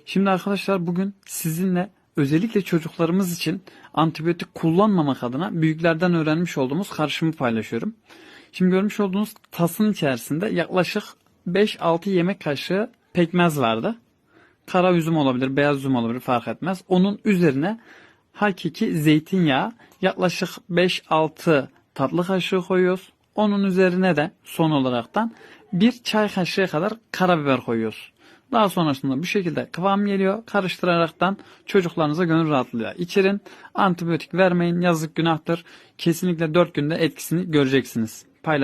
Şimdi arkadaşlar bugün sizinle özellikle çocuklarımız için antibiyotik kullanmamak adına büyüklerden öğrenmiş olduğumuz karışımı paylaşıyorum. Şimdi görmüş olduğunuz tasın içerisinde yaklaşık 5-6 yemek kaşığı pekmez vardı. Kara üzüm olabilir, beyaz üzüm olabilir fark etmez. Onun üzerine hakiki zeytinyağı yaklaşık 5-6 tatlı kaşığı koyuyoruz. Onun üzerine de son olaraktan bir çay kaşığı kadar karabiber koyuyoruz. Daha sonrasında bu şekilde kıvam geliyor. Karıştıraraktan çocuklarınıza gönül rahatlığıyla içirin. Antibiyotik vermeyin. Yazık günahtır. Kesinlikle 4 günde etkisini göreceksiniz.